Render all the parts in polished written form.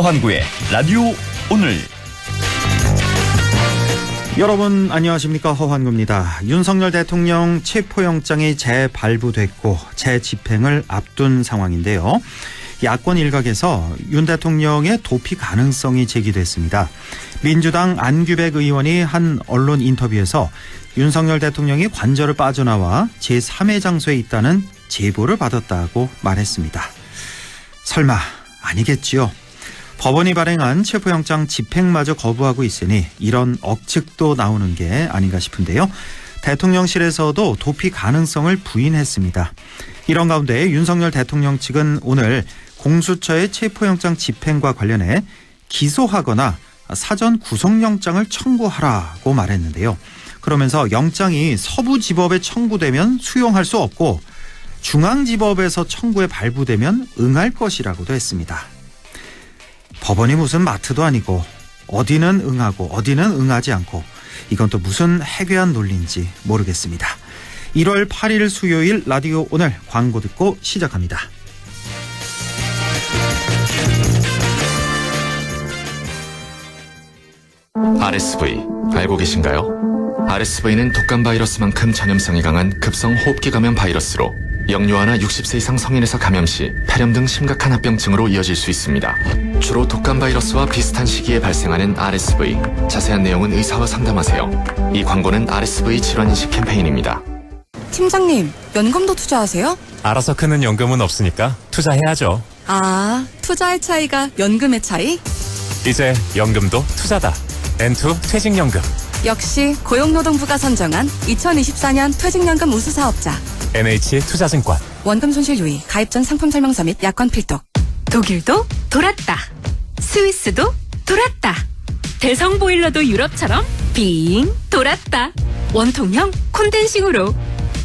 허환구의 라디오 오늘. 여러분 안녕하십니까, 허환구입니다. 윤석열 대통령 체포영장이 재발부됐고 재집행을 앞둔 상황인데요. 야권 일각에서 윤 대통령의 도피 가능성이 제기됐습니다. 민주당 안규백 의원이 한 언론 인터뷰에서 윤석열 대통령이 관저를 빠져나와 제3의 장소에 있다는 제보를 받았다고 말했습니다. 설마 아니겠지요. 법원이 발행한 체포영장 집행마저 거부하고 있으니 이런 억측도 나오는 게 아닌가 싶은데요. 대통령실에서도 도피 가능성을 부인했습니다. 이런 가운데 윤석열 대통령 측은 오늘 공수처의 체포영장 집행과 관련해 기소하거나 사전 구속영장을 청구하라고 말했는데요. 그러면서 영장이 서부지법에 청구되면 수용할 수 없고 중앙지법에서 청구에 발부되면 응할 것이라고도 했습니다. 법원이 무슨 마트도 아니고 어디는 응하고 어디는 응하지 않고 이건 또 무슨 해괴한 논리인지 모르겠습니다. 1월 8일 수요일 라디오 오늘 광고 듣고 시작합니다. RSV 알고 계신가요? RSV는 독감 바이러스만큼 전염성이 강한 급성 호흡기 감염 바이러스로 영유아나 60세 이상 성인에서 감염 시 폐렴 등 심각한 합병증으로 이어질 수 있습니다. 주로 독감 바이러스와 비슷한 시기에 발생하는 RSV. 자세한 내용은 의사와 상담하세요. 이 광고는 RSV 질환인식 캠페인입니다. 팀장님, 연금도 투자하세요? 알아서 크는 연금은 없으니까 투자해야죠. 아, 투자의 차이가 연금의 차이? 이제 연금도 투자다. N2 퇴직연금. 역시 고용노동부가 선정한 2024년 퇴직연금 우수사업자. NH투자증권. 원금 손실 유의, 가입 전 상품 설명서 및 약관 필독. 독일도 돌았다. 스위스도 돌았다. 대성보일러도 유럽처럼 빙 돌았다. 원통형 콘덴싱으로.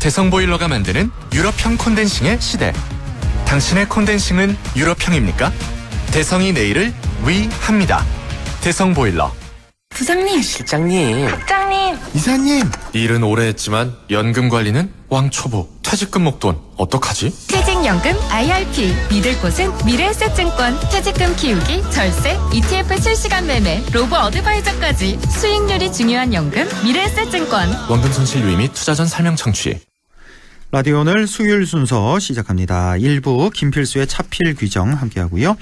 대성보일러가 만드는 유럽형 콘덴싱의 시대. 당신의 콘덴싱은 유럽형입니까? 대성이 내일을 위합니다. 대성보일러. 부장님, 실장님, 국장님, 이사님. 일은 오래 했지만 연금 관리는 왕초보. 퇴직금 목돈 어떡하지? 퇴직연금 IRP. 믿을 곳은 미래에셋증권. 퇴직금 키우기, 절세, ETF 실시간 매매, 로보 어드바이저까지 수익률이 중요한 연금 미래에셋증권. 원금 손실 유의 및 투자 전 설명 청취. 라디오 오늘 수요일 순서 시작합니다. 1부 김필수의 차필 규정 함께하고요.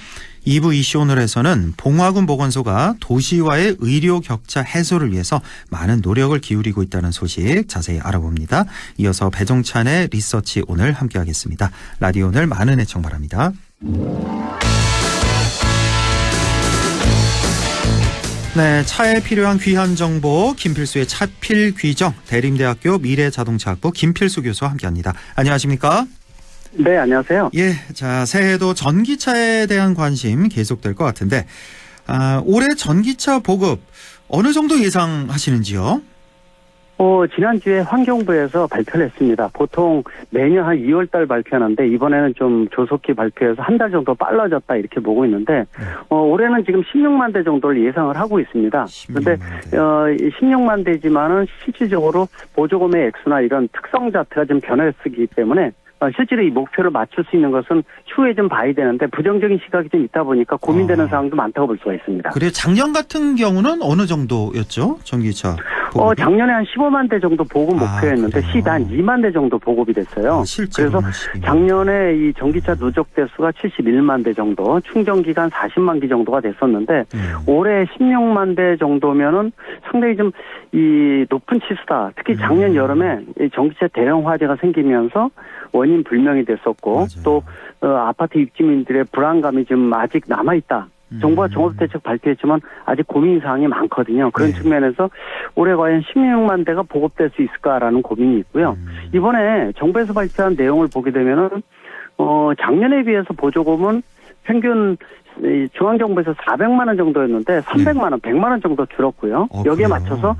2부 이슈 오늘에서는 봉화군 보건소가 도시와의 의료 격차 해소를 위해서 많은 노력을 기울이고 있다는 소식 자세히 알아봅니다. 이어서 배종찬의 리서치 오늘 함께하겠습니다. 라디오 오늘 많은 애청 바랍니다. 네, 차에 필요한 귀한 정보 김필수의 차필 규정, 대림대학교 미래자동차학부 김필수 교수와 함께합니다. 안녕하십니까? 네, 안녕하세요. 예, 자, 새해도 전기차에 대한 관심 계속될 것 같은데, 올해 전기차 보급 어느 정도 예상하시는지요? 지난주에 환경부에서 발표를 했습니다. 보통 매년 한 2월 달 발표하는데 이번에는 좀 조속히 발표해서 한 달 정도 빨라졌다 이렇게 보고 있는데, 올해는 지금 16만 대 정도를 예상을 하고 있습니다. 그런데 16만 대지만은 실질적으로 보조금의 액수나 이런 특성 자체가 좀 변했기 때문에 실제로 이 목표를 맞출 수 있는 것은 추후에 좀 봐야 되는데 부정적인 시각이 좀 있다 보니까 고민되는 상황도 많다고 볼 수가 있습니다. 그래요? 작년 같은 경우는 어느 정도였죠? 전기차 보급이? 작년에 한 15만 대 정도 보급 목표였는데 시대 한 2만 대 정도 보급이 됐어요. 그래서 작년에 이 전기차 누적 대수가 71만 대 정도, 충전 기간 40만 기 정도가 됐었는데 올해 16만 대 정도면은 상당히 좀 이 높은 치수다. 특히 작년 여름에 이 전기차 대량 화재가 생기면서 원인 불명이 됐었고, 맞아요. 또 아파트 입주민들의 불안감이 좀 아직 남아있다. 정부가 종합대책 발표했지만 아직 고민사항이 많거든요. 그런 측면에서 올해 과연 16만 대가 보급될 수 있을까라는 고민이 있고요. 이번에 정부에서 발표한 내용을 보게 되면은 작년에 비해서 보조금은 평균 중앙정부에서 400만 원 정도였는데 300만 원, 100만 원 정도 줄었고요. 여기에 맞춰서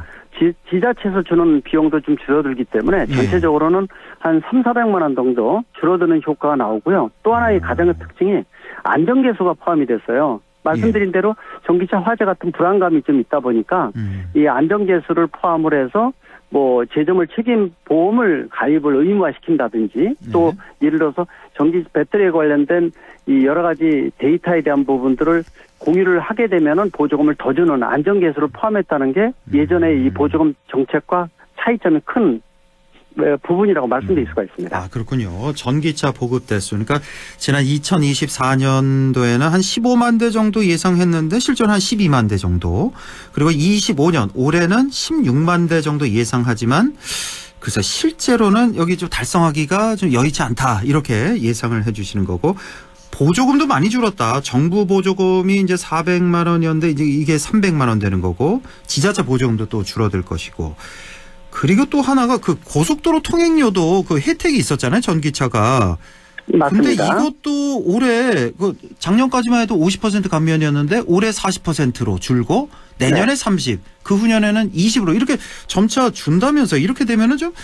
지자체에서 주는 비용도 좀 줄어들기 때문에 전체적으로는 한 300~400만 원 정도 줄어드는 효과가 나오고요. 또 하나의 가장 큰 특징이 안전계수가 포함이 됐어요. 말씀드린 대로 전기차 화재 같은 불안감이 좀 있다 보니까 이 안전계수를 포함을 해서 뭐 제조물 책임 보험을 가입을 의무화시킨다든지 또 예를 들어서 전기 배터리에 관련된 이 여러 가지 데이터에 대한 부분들을 공유를 하게 되면은 보조금을 더 주는 안전개수를 포함했다는 게 예전에 이 보조금 정책과 차이점이 큰 부분이라고 말씀드릴 수가 있습니다. 아, 그렇군요. 전기차 보급 대수. 그러니까 지난 2024년도에는 한 15만 대 정도 예상했는데 실제로 한 12만 대 정도. 그리고 25년 올해는 16만 대 정도 예상하지만 글쎄 실제로는 여기 좀 달성하기가 좀 여의치 않다. 이렇게 예상을 해 주시는 거고. 보조금도 많이 줄었다. 정부 보조금이 이제 400만 원이었는데 이제 이게 300만 원 되는 거고 지자체 보조금도 또 줄어들 것이고. 그리고 또 하나가 그 고속도로 통행료도 그 혜택이 있었잖아요. 전기차가. 맞습니다. 근데 이것도 올해 그 작년까지만 해도 50% 감면이었는데 올해 40%로 줄고 내년에 30, 그 후년에는 20으로 이렇게 점차 준다면서 이렇게 되면은 좀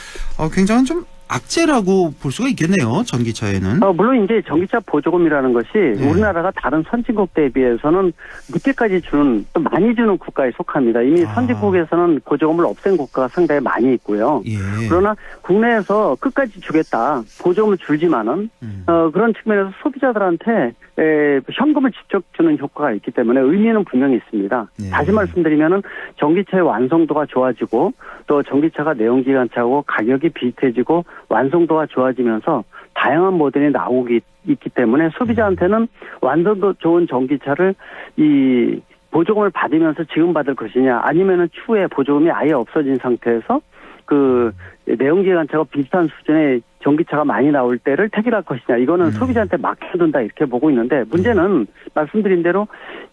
굉장히 좀 악재라고 볼 수가 있겠네요. 전기차에는. 물론 이제 전기차 보조금이라는 것이 우리나라가 다른 선진국 대비해서는 늦게까지 주는 또 많이 주는 국가에 속합니다. 이미 선진국에서는 보조금을 없앤 국가가 상당히 많이 있고요. 예. 그러나 국내에서 끝까지 주겠다. 보조금을 줄지만은 그런 측면에서 소비자들한테 현금을 직접 주는 효과가 있기 때문에 의미는 분명히 있습니다. 예. 다시 다시 말씀드리면은 전기차의 완성도가 좋아지고 또 전기차가 내연기관차하고 가격이 비슷해지고 완성도가 좋아지면서 다양한 모델이 나오기 있기 때문에 소비자한테는 완성도 좋은 전기차를 이 보조금을 받으면서 지금 받을 것이냐 아니면은 추후에 보조금이 아예 없어진 상태에서 그 내연기관차가 비슷한 수준의 전기차가 많이 나올 때를 택일할 것이냐 이거는 소비자한테 맡겨둔다 이렇게 보고 있는데 문제는 말씀드린 대로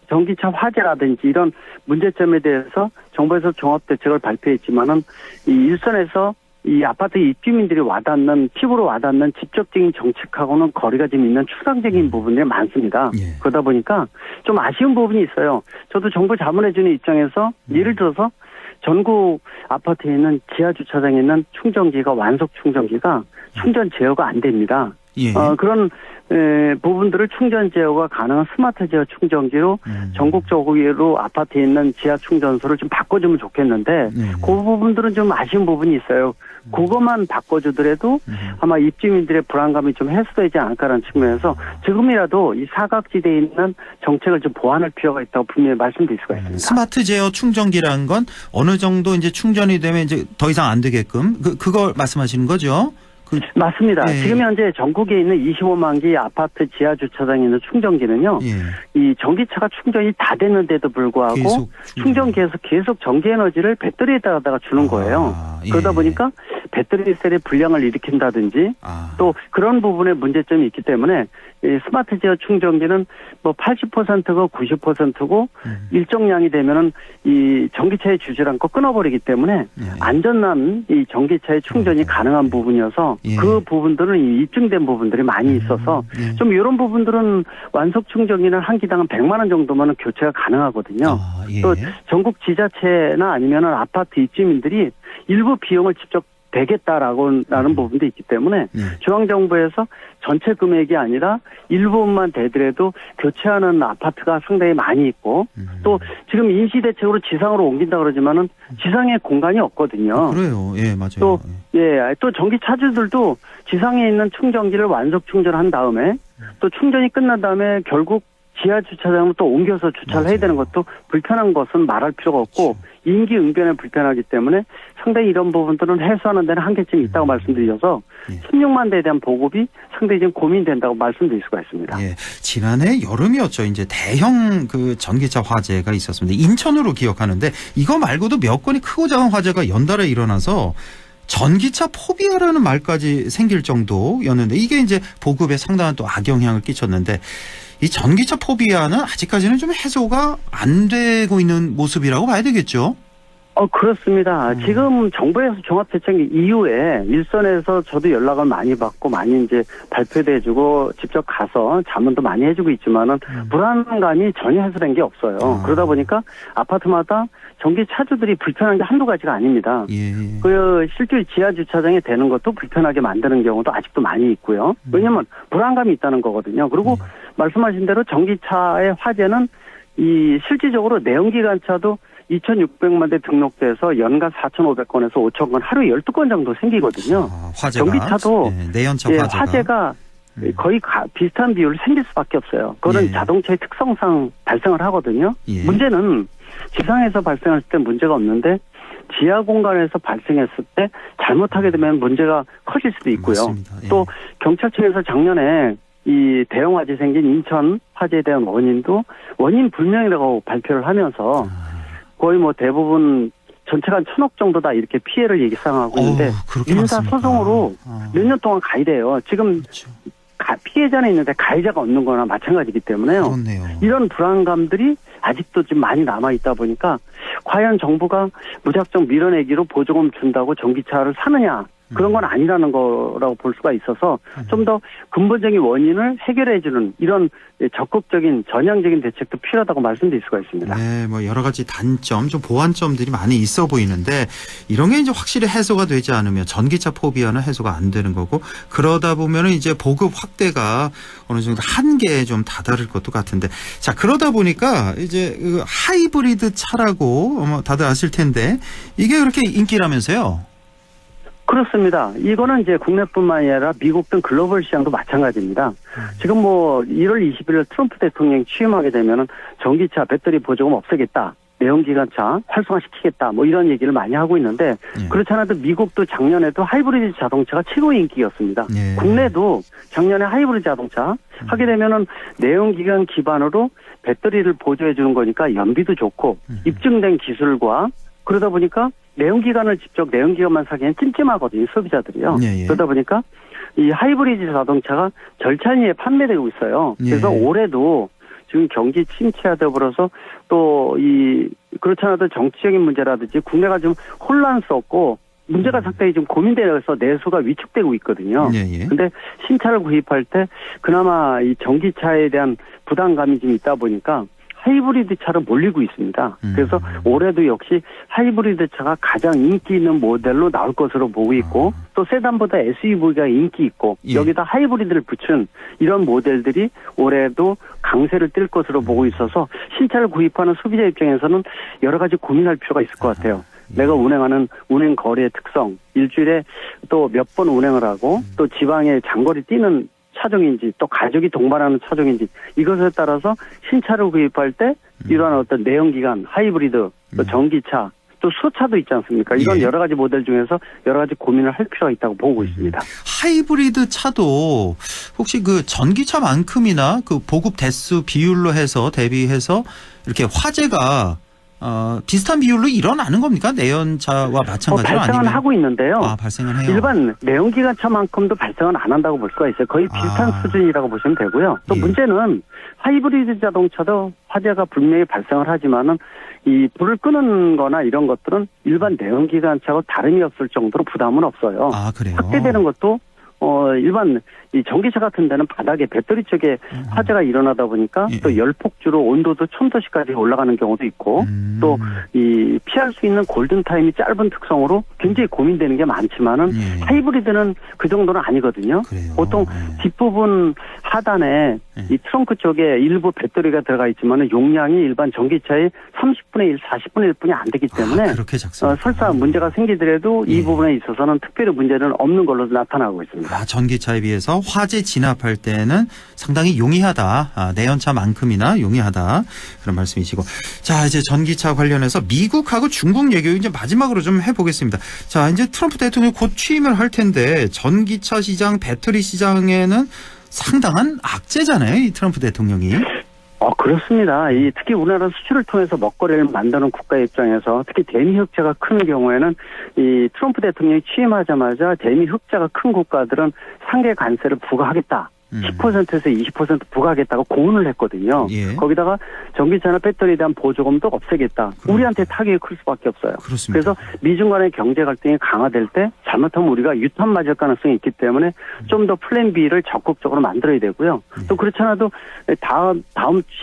전기차 화재라든지 이런 문제점에 대해서 정부에서 종합대책을 발표했지만은 이 일선에서 이 아파트 입주민들이 와닿는 피부로 와닿는 직접적인 정책하고는 거리가 좀 있는 추상적인 부분들이 많습니다. 예. 그러다 보니까 좀 아쉬운 부분이 있어요. 저도 정부 자문해주는 입장에서 예를 들어서 전국 아파트에 있는 지하 주차장에 있는 충전기가 완속 충전기가 충전 제어가 안 됩니다. 예. 그런 부분들을 충전 제어가 가능한 스마트 제어 충전기로 전국적으로 아파트에 있는 지하 충전소를 좀 바꿔주면 좋겠는데 그 부분들은 좀 아쉬운 부분이 있어요. 그것만 바꿔주더라도 아마 입주민들의 불안감이 좀 해소되지 않을까라는 측면에서 지금이라도 이 사각지대에 있는 정책을 좀 보완할 필요가 있다고 분명히 말씀드릴 수가 있습니다. 스마트 제어 충전기라는 건 어느 정도 이제 충전이 되면 이제 더 이상 안 되게끔 그걸 말씀하시는 거죠? 맞습니다. 예. 지금 현재 전국에 있는 25만 개 아파트 지하 주차장에 있는 충전기는요. 예. 이 전기차가 충전이 다 됐는데도 불구하고 충전기에서 계속 전기에너지를 배터리에다가 주는 거예요. 예. 그러다 보니까 배터리 셀의 불량을 일으킨다든지 또 그런 부분에 문제점이 있기 때문에 이 스마트 제어 충전기는 뭐 80%고 90%고 일정량이 되면은 이 전기차의 주질 않고 끊어버리기 때문에 안전한 이 전기차의 충전이 가능한 부분이어서 그 부분들은 입증된 부분들이 많이 있어서 좀 이런 부분들은 완속 충전기는 한 기당은 100만 원 정도면 교체가 가능하거든요. 또 전국 지자체나 아니면은 아파트 입주민들이 일부 비용을 직접 되겠다라는 부분도 있기 때문에 중앙정부에서 전체 금액이 아니라 일부분만 되더라도 교체하는 아파트가 상당히 많이 있고 또 지금 임시대책으로 지상으로 옮긴다 그러지만은 지상에 공간이 없거든요. 그래요. 예, 맞아요. 또 전기차주들도 지상에 있는 충전기를 완속 충전한 다음에 또 충전이 끝난 다음에 결국 지하 주차장으로 또 옮겨서 주차를 해야 되는 것도 불편한 것은 말할 필요가 없고 임기응변에 불편하기 때문에 상당히 이런 부분들은 해소하는 데는 한계점이 있다고 말씀드려서 16만 대에 대한 보급이 상당히 좀 고민된다고 말씀드릴 수가 있습니다. 예, 지난해 여름이었죠. 이제 대형 그 전기차 화재가 있었습니다. 인천으로 기억하는데 이거 말고도 몇 건이 크고 작은 화재가 연달아 일어나서 전기차 포비아라는 말까지 생길 정도였는데 이게 이제 보급에 상당한 또 악영향을 끼쳤는데 이 전기차 포비아는 아직까지는 좀 해소가 안 되고 있는 모습이라고 봐야 되겠죠? 그렇습니다. 지금 정부에서 종합대책 이후에 일선에서 저도 연락을 많이 받고 많이 이제 발표도 해주고 직접 가서 자문도 많이 해주고 있지만은 불안감이 전혀 해소된 게 없어요. 그러다 보니까 아파트마다 전기 차주들이 불편한 게 한두 가지가 아닙니다. 그 실제 지하 주차장에 대는 것도 불편하게 만드는 경우도 아직도 많이 있고요. 왜냐하면 불안감이 있다는 거거든요. 그리고 말씀하신 대로 전기차의 화재는 이 실질적으로 내연기관차도 2,600만 대 등록돼서 연간 4,500건에서 5,000건 하루 12건 정도 생기거든요. 화재가 전기차도 내연차 화재가 거의 비슷한 비율로 생길 수밖에 없어요. 그거는 자동차의 특성상 발생을 하거든요. 문제는 지상에서 발생했을 때 문제가 없는데 지하 공간에서 발생했을 때 잘못하게 되면 문제가 커질 수도 있고요. 또 경찰청에서 작년에 이 대형 화재 생긴 인천 화재에 대한 원인 불명이라고 발표를 하면서 거의 뭐 대부분 전체가 한 1,000억 정도다 이렇게 피해를 예상하고 있는데 민사 소송으로 몇 년 동안 가야 돼요. 지금 피해자는 있는데 가해자가 없는 거나 마찬가지이기 때문에요. 그렇네요. 이런 불안감들이 아직도 좀 많이 남아있다 보니까 과연 정부가 무작정 밀어내기로 보조금 준다고 전기차를 사느냐. 그런 건 아니라는 거라고 볼 수가 있어서 좀 더 근본적인 원인을 해결해주는 이런 적극적인 전향적인 대책도 필요하다고 말씀드릴 수가 있습니다. 네, 뭐 여러 가지 단점, 좀 보완점들이 많이 있어 보이는데 이런 게 이제 확실히 해소가 되지 않으면 전기차 포비아는 해소가 안 되는 거고 그러다 보면은 이제 보급 확대가 어느 정도 한계에 좀 다다를 것도 같은데 자 그러다 보니까 이제 그 하이브리드 차라고 다들 아실 텐데 이게 그렇게 인기라면서요? 그렇습니다. 이거는 이제 국내뿐만 아니라 미국 등 글로벌 시장도 마찬가지입니다. 지금 뭐 1월 21일 트럼프 대통령이 취임하게 되면은 전기차 배터리 보조금 없애겠다. 내연기관차 활성화시키겠다. 뭐 이런 얘기를 많이 하고 있는데 그렇지 않아도 미국도 작년에도 하이브리드 자동차가 최고의 인기였습니다. 국내도 작년에 하이브리드 자동차 하게 되면은 내연기관 기반으로 배터리를 보조해 주는 거니까 연비도 좋고 입증된 기술과 그러다 보니까 내연기관을 직접 내연기관만 사기엔 찜찜하거든요. 소비자들이요. 그러다 보니까 이 하이브리드 자동차가 절찬리에 판매되고 있어요. 그래서 올해도 지금 경기 침체와 더불어서 또 그렇지 않아도 정치적인 문제라든지 국내가 좀 혼란스럽고 문제가 상당히 좀 고민되어서 내수가 위축되고 있거든요. 근데 신차를 구입할 때 그나마 이 전기차에 대한 부담감이 좀 있다 보니까 하이브리드 차로 몰리고 있습니다. 그래서 올해도 역시 하이브리드 차가 가장 인기 있는 모델로 나올 것으로 보고 있고 또 세단보다 SUV가 인기 있고 여기다 하이브리드를 붙인 이런 모델들이 올해도 강세를 띨 것으로 보고 있어서 신차를 구입하는 소비자 입장에서는 여러 가지 고민할 필요가 있을 것 같아요. 내가 운행하는 운행 거리의 특성, 일주일에 또 몇 번 운행을 하고 또 지방에 장거리 뛰는 차종인지 또 가족이 동반하는 차종인지 이것에 따라서 신차를 구입할 때 이러한 어떤 내연기관, 하이브리드, 또 전기차, 또 수소차도 있지 않습니까? 이런 여러 가지 모델 중에서 여러 가지 고민을 할 필요가 있다고 보고 있습니다. 하이브리드 차도 혹시 그 전기차만큼이나 그 보급 대수 비율로 해서 대비해서 이렇게 화재가 비슷한 비율로 일어나는 겁니까? 내연차와 마찬가지로 발생은 아니면? 하고 있는데요. 발생은 해요. 일반 내연기관차만큼도 발생은 안 한다고 볼 수가 있어요. 거의 비슷한 수준이라고 보시면 되고요. 또 문제는 하이브리드 자동차도 화재가 분명히 발생을 하지만은 이 불을 끄는 거나 이런 것들은 일반 내연기관차하고 다름이 없을 정도로 부담은 없어요. 그래요? 확대되는 것도 일반 이 전기차 같은 데는 바닥에 배터리 쪽에 화재가 일어나다 보니까 또 열폭주로 온도도 1000도씨까지 올라가는 경우도 있고 또 이 피할 수 있는 골든타임이 짧은 특성으로 굉장히 고민되는 게 많지만은 하이브리드는 그 정도는 아니거든요. 그래요? 보통 뒷부분 하단에 이 트렁크 쪽에 일부 배터리가 들어가 있지만은 용량이 일반 전기차의 30분의 1, 40분의 1뿐이 안 되기 때문에 그렇게 작습니다. 설사 문제가 생기더라도 이 부분에 있어서는 특별히 문제는 없는 걸로 나타나고 있습니다. 전기차에 비해서 화재 진압할 때는 상당히 용이하다. 내연차만큼이나 용이하다. 그런 말씀이시고. 자, 이제 전기차 관련해서 미국하고 중국 얘기 이제 마지막으로 좀 해보겠습니다. 자, 이제 트럼프 대통령이 곧 취임을 할 텐데 전기차 시장, 배터리 시장에는 상당한 악재잖아요. 이 트럼프 대통령이. 그렇습니다. 특히 우리나라 수출을 통해서 먹거리를 만드는 국가 입장에서 특히 대미 흑자가 큰 경우에는 이 트럼프 대통령이 취임하자마자 대미 흑자가 큰 국가들은 상계 관세를 부과하겠다. 10%에서 20% 부과하겠다고 공언을 했거든요. 거기다가 전기차나 배터리에 대한 보조금도 없애겠다. 우리한테 타격이 클 수밖에 없어요. 그렇습니다. 그래서 미중 간의 경제 갈등이 강화될 때 잘못하면 우리가 유탄 맞을 가능성이 있기 때문에 좀 더 플랜 B를 적극적으로 만들어야 되고요. 또 그렇지 않아도 다음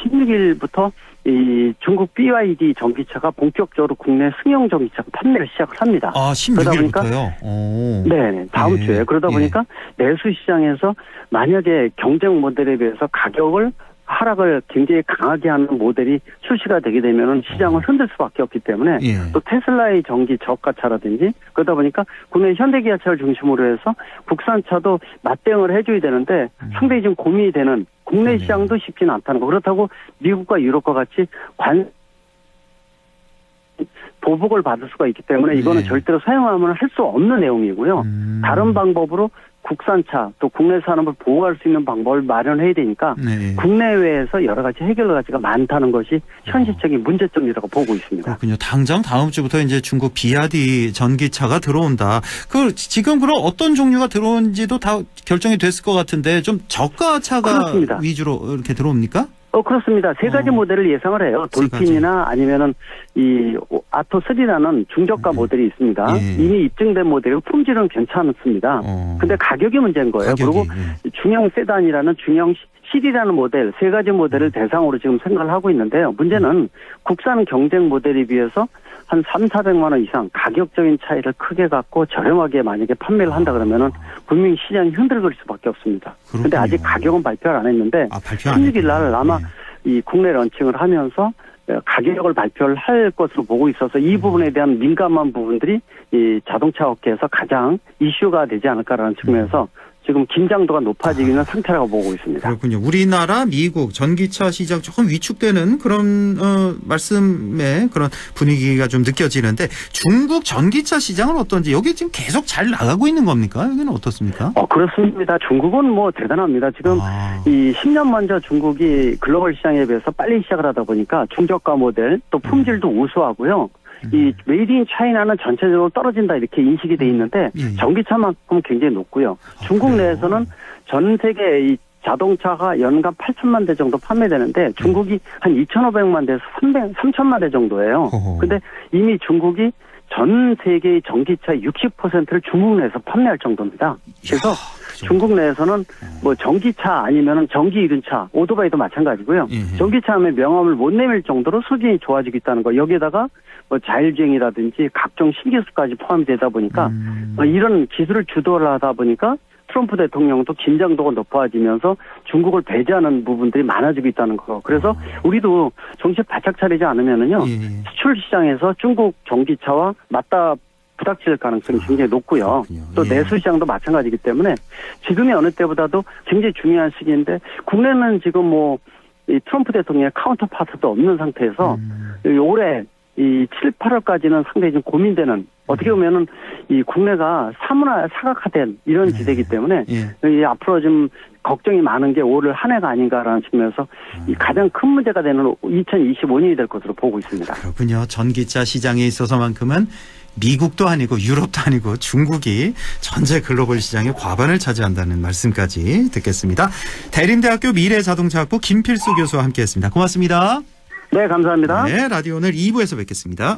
16일부터 이 중국 BYD 전기차가 본격적으로 국내 승용 전기차 판매를 시작을 합니다. 16일부터요? 네, 다음 주에. 그러다 보니까 내수 시장에서 만약에 경쟁 모델에 비해서 가격을 하락을 굉장히 강하게 하는 모델이 출시가 되게 되면은 시장을 흔들 수밖에 없기 때문에 또 테슬라의 전기 저가차라든지 그러다 보니까 국내 현대기아차를 중심으로 해서 국산차도 맞대응을 해줘야 되는데 상당히 좀 고민이 되는 국내 시장도 쉽지는 않다는 거. 그렇다고 미국과 유럽과 같이 보복을 받을 수가 있기 때문에 이거는 절대로 사용하면 할 수 없는 내용이고요. 다른 방법으로 국산차 또 국내 산업을 보호할 수 있는 방법을 마련해야 되니까 국내외에서 여러 가지 해결 가치가 많다는 것이 현실적인 문제점이라고 보고 있습니다. 그렇군요. 당장 다음 주부터 이제 중국 비아디 전기차가 들어온다. 지금 그럼 어떤 종류가 들어온지도 다 결정이 됐을 것 같은데 좀 저가차가 그렇습니다. 위주로 이렇게 들어옵니까? 그렇습니다. 세 가지 모델을 예상을 해요. 돌핀이나 아니면은 이 아토3라는 중저가 모델이 있습니다. 이미 입증된 모델이고 품질은 괜찮습니다. 근데 가격이 문제인 거예요. 그리고 중형 세단이라는 중형 C라는 모델, 세 가지 모델을 대상으로 지금 생각을 하고 있는데요. 문제는 국산 경쟁 모델에 비해서 한 300~400만 원 이상 가격적인 차이를 크게 갖고 저렴하게 만약에 판매를 한다 그러면은 분명히 시장이 흔들거릴 수밖에 없습니다. 그런데 아직 가격은 발표를 안 했는데 16일 날 아마 이 국내 런칭을 하면서 가격을 발표를 할 것으로 보고 있어서 이 부분에 대한 민감한 부분들이 이 자동차 업계에서 가장 이슈가 되지 않을까라는 측면에서 지금 긴장도가 높아지는 상태라고 보고 있습니다. 그렇군요. 우리나라, 미국 전기차 시장 조금 위축되는 그런 말씀에 그런 분위기가 좀 느껴지는데 중국 전기차 시장은 어떤지 여기 지금 계속 잘 나가고 있는 겁니까? 여기는 어떻습니까? 그렇습니다. 중국은 뭐 대단합니다. 지금 이 10년 먼저 중국이 글로벌 시장에 비해서 빨리 시작을 하다 보니까 중저가 모델 또 품질도 우수하고요. 이 메이드 인 차이나는 전체적으로 떨어진다 이렇게 인식이 돼 있는데 전기차만큼 굉장히 높고요. 중국 내에서는 전 세계 이 자동차가 연간 8천만 대 정도 판매되는데 중국이 한 2,500만 대에서 3천만 대 정도예요. 근데 이미 중국이 전 세계의 전기차의 60%를 중국 내에서 판매할 정도입니다. 그래서 중국 내에서는 뭐 전기차 아니면은 전기 이륜차, 오토바이도 마찬가지고요. 전기차 하면 명함을 못 내밀 정도로 수준이 좋아지고 있다는 거. 여기에다가 뭐 자율주행이라든지 각종 신기술까지 포함이 되다 보니까 이런 기술을 주도를 하다 보니까 트럼프 대통령도 긴장도가 높아지면서 중국을 배제하는 부분들이 많아지고 있다는 거. 그래서 우리도 정신 바짝 차리지 않으면은요 수출 시장에서 중국 전기차와 맞다 부닥칠 가능성이 굉장히 높고요. 또 내수 시장도 마찬가지이기 때문에 지금이 어느 때보다도 굉장히 중요한 시기인데 국내는 지금 뭐 이 트럼프 대통령의 카운터파트도 없는 상태에서 올해 이 7, 8월까지는 상당히 좀 고민되는 어떻게 보면은 이 국내가 사문화 사각화된 이런 지대이기 때문에 이 앞으로 좀 걱정이 많은 게 올 한 해가 아닌가라는 측면에서 이 가장 큰 문제가 되는 2025년이 될 것으로 보고 있습니다. 그렇군요. 전기차 시장에 있어서만큼은 미국도 아니고 유럽도 아니고 중국이 전체 글로벌 시장의 과반을 차지한다는 말씀까지 듣겠습니다. 대림대학교 미래자동차학부 김필수 교수와 함께했습니다. 고맙습니다. 네, 감사합니다. 네, 라디오 오늘 2부에서 뵙겠습니다.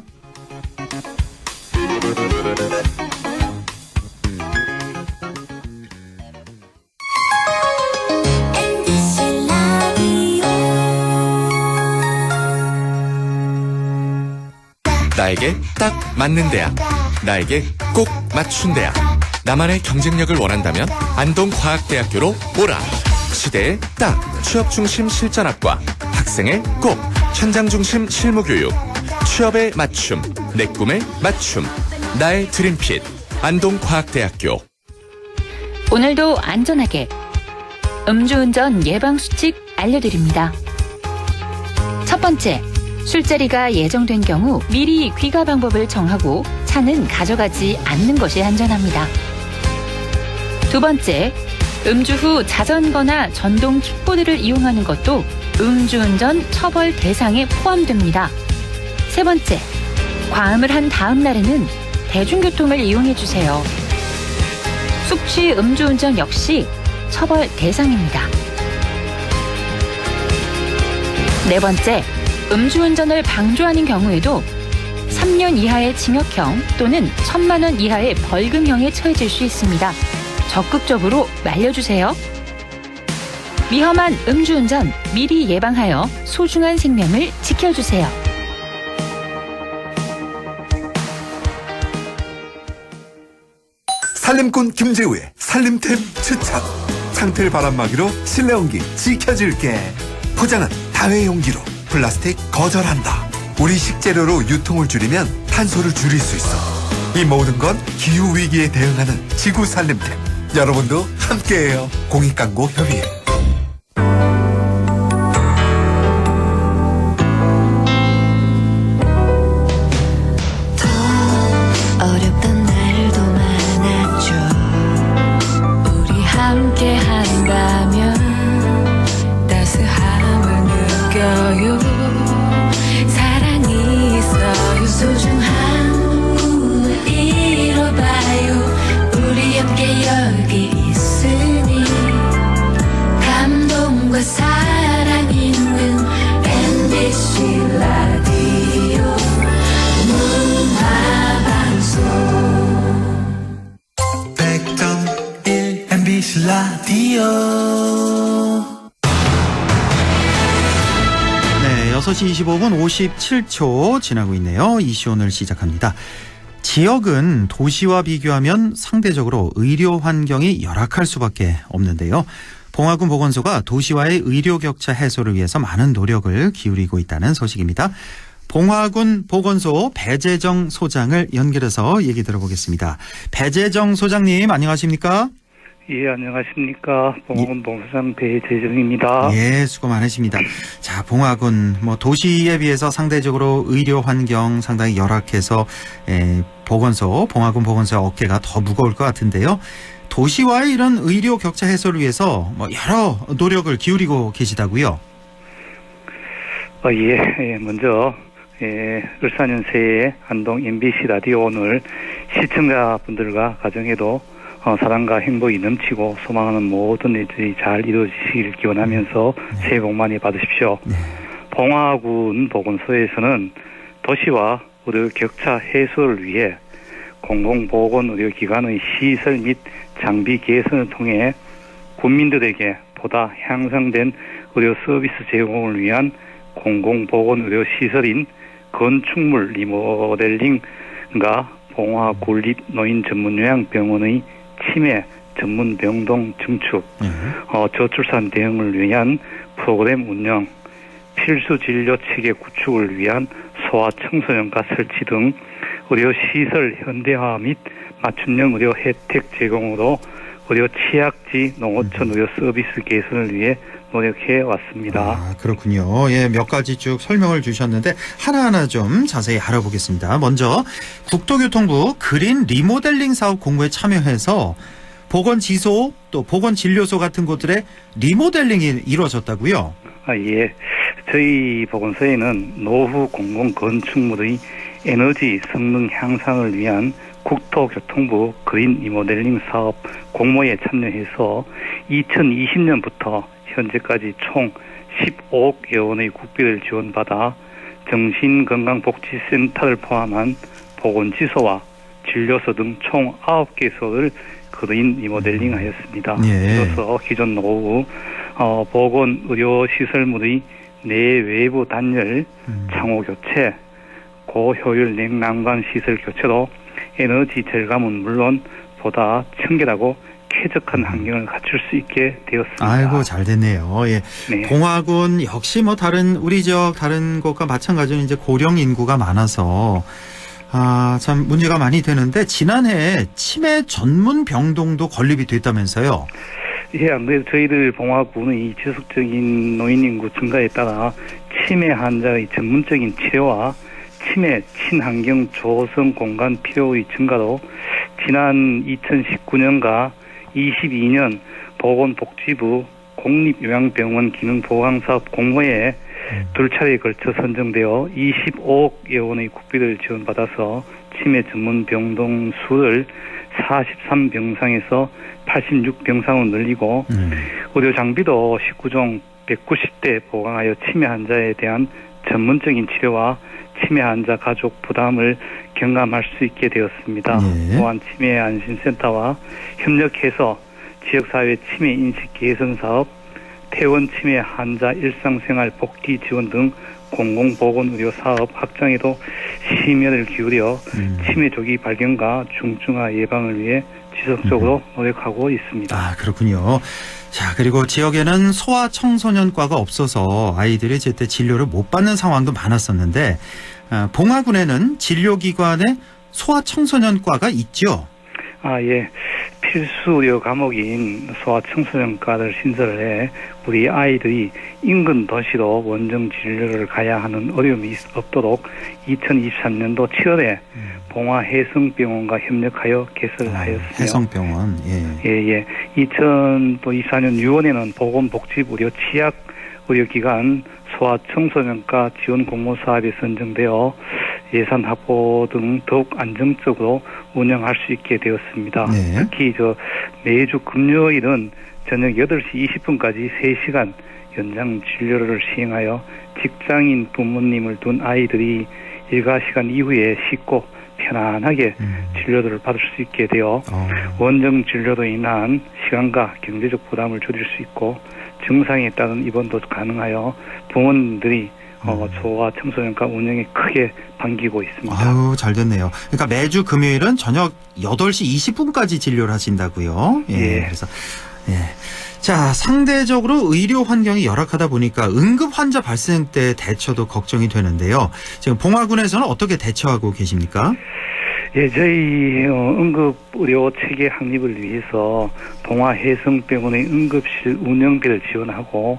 나에게 딱 맞는 대학, 나에게 꼭 맞춘 대학. 나만의 경쟁력을 원한다면 안동과학대학교로 오라. 시대의 딱 취업 중심 실전학과, 학생의 꼭 현장 중심 실무교육, 취업의 맞춤, 내 꿈의 맞춤, 나의 드림핏 안동과학대학교. 오늘도 안전하게 음주운전 예방수칙 알려드립니다. 첫 번째, 술자리가 예정된 경우 미리 귀가 방법을 정하고 차는 가져가지 않는 것이 안전합니다. 두 번째, 음주 후 자전거나 전동 킥보드를 이용하는 것도 음주운전 처벌 대상에 포함됩니다. 세 번째, 과음을 한 다음 날에는 대중교통을 이용해주세요. 숙취 음주운전 역시 처벌 대상입니다. 네 번째, 음주운전을 방조하는 경우에도 3년 이하의 징역형 또는 1,000만 원 이하의 벌금형에 처해질 수 있습니다. 적극적으로 말려주세요. 위험한 음주운전 미리 예방하여 소중한 생명을 지켜주세요. 살림꾼 김재우의 살림템 추천. 창틀 바람막이로 실내 온기 지켜줄게. 포장은 다회용기로. 플라스틱 거절한다. 우리 식재료로 유통을 줄이면 탄소를 줄일 수 있어. 이 모든 건 기후위기에 대응하는 지구살림템. 여러분도 함께해요. 공익광고협의회. 어렵던 날도 많았죠. 우리 함께 한다면 따스함을 느껴요. 사랑이 있어요. 소중한 꿈을 이뤄봐요. 우리 함께 여기 있으니 감동과 사랑 있는 MBC 라디오 문화방송 100.1 MBC 라디오. 네, 6시 25분 57초 지나고 있네요. 이슈 오늘 시작합니다. 지역은 도시와 비교하면 상대적으로 의료 환경이 열악할 수밖에 없는데요. 봉화군 보건소가 도시와의 의료 격차 해소를 위해서 많은 노력을 기울이고 있다는 소식입니다. 봉화군 보건소 배재정 소장을 연결해서 얘기 들어보겠습니다. 배재정 소장님 안녕하십니까? 예, 안녕하십니까. 봉화군 보건소장 배재정입니다. 예, 수고 많으십니다. 자, 봉화군 도시에 비해서 상대적으로 의료 환경 상당히 열악해서 봉화군 보건소의 어깨가 더 무거울 것 같은데요. 도시와의 이런 의료 격차 해소를 위해서 여러 노력을 기울이고 계시다고요? 예, 먼저 을사년새의 한동 MBC 라디오 오늘 시청자분들과 가정에도 사랑과 행복이 넘치고 소망하는 모든 일들이 잘 이루어지시길 기원하면서 새해 복 많이 받으십시오. 네. 봉화군 보건소에서는 도시와 의료 격차 해소를 위해 공공보건의료기관의 시설 및 장비 개선을 통해 국민들에게 보다 향상된 의료 서비스 제공을 위한 공공보건의료시설인 건축물 리모델링과 봉화군립노인전문요양병원의 치매 전문 병동 증축, 저출산 대응을 위한 프로그램 운영, 필수 진료 체계 구축을 위한 소아청소년과 설치 등 의료시설 현대화 및 맞춤형 의료 혜택 제공으로 의료 취약지 농어촌 의료 서비스 개선을 위해 노력해 왔습니다. 아, 그렇군요. 예, 몇 가지 쭉 설명을 주셨는데 하나하나 좀 자세히 알아보겠습니다. 먼저 국토교통부 그린 리모델링 사업 공모에 참여해서 보건지소 또 보건진료소 같은 곳들의 리모델링이 이루어졌다고요? 예. 저희 보건소에는 노후 공공건축물의 에너지 성능 향상을 위한 국토교통부 그린 리모델링 사업 공모에 참여해서 2020년부터 현재까지 총 15억여 원의 국비를 지원받아 정신건강복지센터를 포함한 보건지소와 진료소 등 총 9개소를 그린 리모델링 하였습니다. 이로써 기존 노후 보건의료시설물의 내외부 단열, 창호교체, 고효율 냉난방 시설 교체로 에너지 절감은 물론 보다 청결하고 쾌적한 환경을 갖출 수 있게 되었습니다. 아이고, 잘 됐네요. 예. 네. 봉화군 역시 우리 지역 다른 곳과 마찬가지로 이제 고령 인구가 많아서 참 문제가 많이 되는데 지난해 치매 전문 병동도 건립이 됐다면서요? 예, 아무래도 저희들 봉화군의 지속적인 노인 인구 증가에 따라 치매 환자의 전문적인 치료와 치매 친환경 조성 공간 필요의 증가로 지난 2019년과 22년 보건복지부 공립요양병원 기능보강사업 공모에 두 차례에 걸쳐 선정되어 25억여 원의 국비를 지원받아서 치매 전문 병동 수를 43병상에서 86병상으로 늘리고 의료 장비도 19종 190대 보강하여 치매 환자에 대한 전문적인 치료와 치매 환자 가족 부담을 경감할 수 있게 되었습니다. 또한 치매 안심센터와 협력해서 지역사회 치매 인식 개선 사업, 퇴원 치매 환자 일상생활 복귀 지원 등 공공보건의료 사업 확장에도 심혈을 기울여 치매 조기 발견과 중증화 예방을 위해 지속적으로 노력하고 있습니다. 아, 그렇군요. 자, 그리고 지역에는 소아청소년과가 없어서 아이들이 제때 진료를 못 받는 상황도 많았었는데 봉화군에는 진료기관에 소아청소년과가 있죠? 예. 필수 의료 과목인 소아청소년과를 신설을 해 우리 아이들이 인근 도시로 원정 진료를 가야 하는 어려움이 없도록 2023년도 7월에 봉화해성병원과 협력하여 개설을 하였으며 해성병원. 예. 2024년 6월에는 보건복지부의료 치약의료기관 소아청소년과 지원 공모 사업에 선정되어 예산 확보 등 더욱 안정적으로 운영할 수 있게 되었습니다. 네. 특히 매주 금요일은 저녁 8시 20분까지 3시간 연장 진료를 시행하여 직장인 부모님을 둔 아이들이 일과 시간 이후에 쉽고 편안하게 진료를 받을 수 있게 되어 원정 진료로 인한 시간과 경제적 부담을 줄일 수 있고 증상에 따른 입원도 가능하여 부모님들이 소아청소년과 운영에 크게 반기고 있습니다. 아유, 잘 됐네요. 그러니까 매주 금요일은 저녁 8시 20분까지 진료를 하신다고요? 예. 그래서 자, 상대적으로 의료 환경이 열악하다 보니까 응급 환자 발생 때 대처도 걱정이 되는데요. 지금 봉화군에서는 어떻게 대처하고 계십니까? 예, 저희 응급 의료 체계 확립을 위해서 봉화해성병원의 응급실 운영비를 지원하고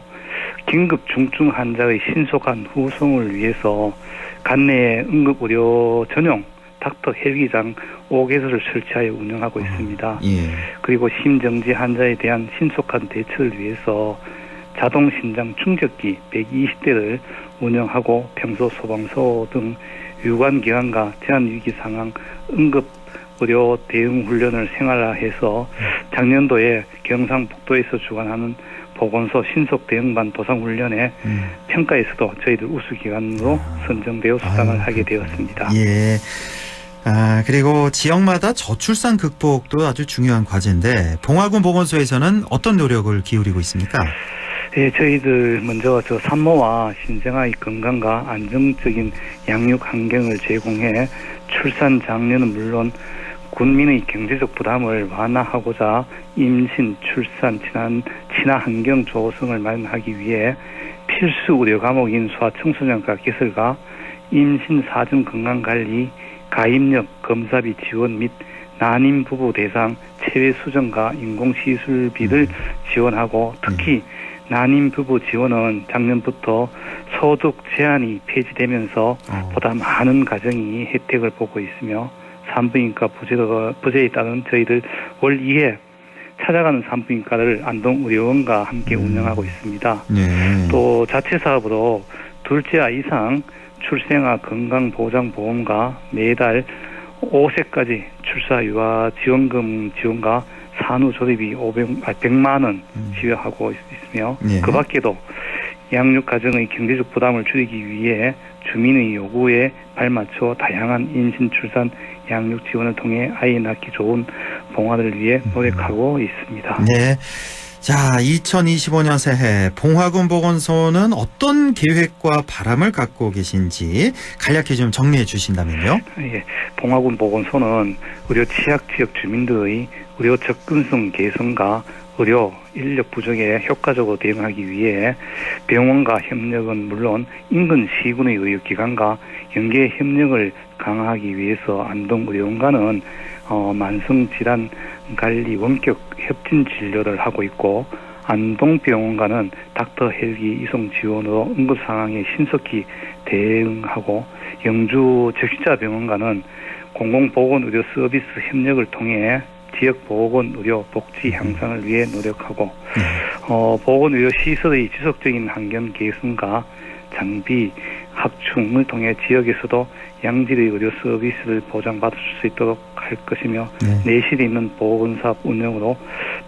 긴급 중증 환자의 신속한 후송을 위해서 관내에 응급의료 전용 닥터 헬기장 5개소를 설치하여 운영하고 있습니다. 예. 그리고 심정지 환자에 대한 신속한 대처를 위해서 자동 심장 충격기 120대를 운영하고 평소 소방서 등 유관기관과 제한위기 상황 응급의료 대응 훈련을 생활화해서 작년도에 경상북도에서 주관하는 보건소 신속 대응반 도상훈련에 평가에서도 저희들 우수기관으로 선정되어 수상을 하게 되었습니다. 예. 그리고 지역마다 저출산 극복도 아주 중요한 과제인데 봉화군 보건소에서는 어떤 노력을 기울이고 있습니까? 예, 저희들 먼저 산모와 신생아의 건강과 안정적인 양육 환경을 제공해 출산 장려는 물론 군민의 경제적 부담을 완화하고자 임신, 출산, 친화 환경 조성을 마련하기 위해 필수 의료 과목인 소아청소년과 개설과 임신 사전 건강관리, 가입력 검사비 지원 및 난임 부부 대상 체외 수정과 인공시술비를 지원하고 특히 난임 부부 지원은 작년부터 소득 제한이 폐지되면서 보다 많은 가정이 혜택을 보고 있으며 산부인과 부재에 따른 저희들 월 2회 찾아가는 산부인과를 안동의료원과 함께 운영하고 있습니다. 네. 또 자체 사업으로 둘째 아이 이상 출생아 건강보장보험과 매달 5세까지 출사유아 지원금 지원과 산후조리비 100만 원 지원하고 있으며 그 밖에도 양육가정의 경제적 부담을 줄이기 위해 주민의 요구에 발맞춰 다양한 임신, 출산, 양육 지원을 통해 아이 낳기 좋은 봉화를 위해 노력하고 있습니다. 네. 자, 2025년 새해 봉화군 보건소는 어떤 계획과 바람을 갖고 계신지 간략히 좀 정리해 주신다면요. 예, 봉화군 보건소는 의료 취약 지역 주민들의 의료 접근성 개선과 의료 인력 부족에 효과적으로 대응하기 위해 병원과 협력은 물론 인근 시군의 의료기관과 연계 협력을 강화하기 위해서 안동의료원과는 만성질환 관리 원격 협진 진료를 하고 있고 안동병원과는 닥터 헬기 이송 지원으로 응급 상황에 신속히 대응하고 영주 적시자병원과는 공공보건의료 서비스 협력을 통해 지역 보건의료 복지 향상을 위해 노력하고 보건의료 시설의 지속적인 환경 개선과 장비 확충을 통해 지역에서도 양질의 의료 서비스를 보장받을 수 있도록 할 것이며 내실이 있는 보건사업 운영으로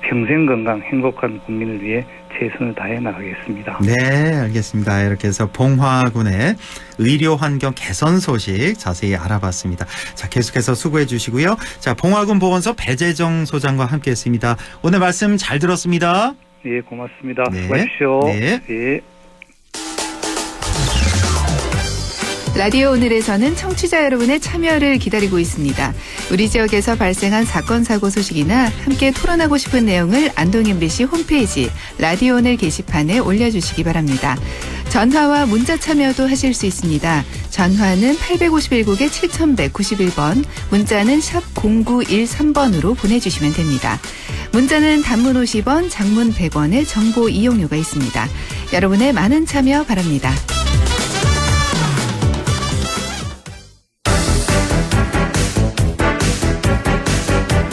평생 건강 행복한 국민을 위해 최선을 다해 나가겠습니다. 네, 알겠습니다. 이렇게 해서 봉화군의 의료 환경 개선 소식 자세히 알아봤습니다. 자, 계속해서 수고해 주시고요. 자, 봉화군 보건소 배재정 소장과 함께했습니다. 오늘 말씀 잘 들었습니다. 네, 고맙습니다. 수고하십시오. 네. 네. 라디오 오늘에서는 청취자 여러분의 참여를 기다리고 있습니다. 우리 지역에서 발생한 사건 사고 소식이나 함께 토론하고 싶은 내용을 안동 MBC 홈페이지 라디오 오늘 게시판에 올려주시기 바랍니다. 전화와 문자 참여도 하실 수 있습니다. 전화는 851국에 7191번, 문자는 샵 0913번으로 보내주시면 됩니다. 문자는 단문 50원, 장문 100원의 정보 이용료가 있습니다. 여러분의 많은 참여 바랍니다.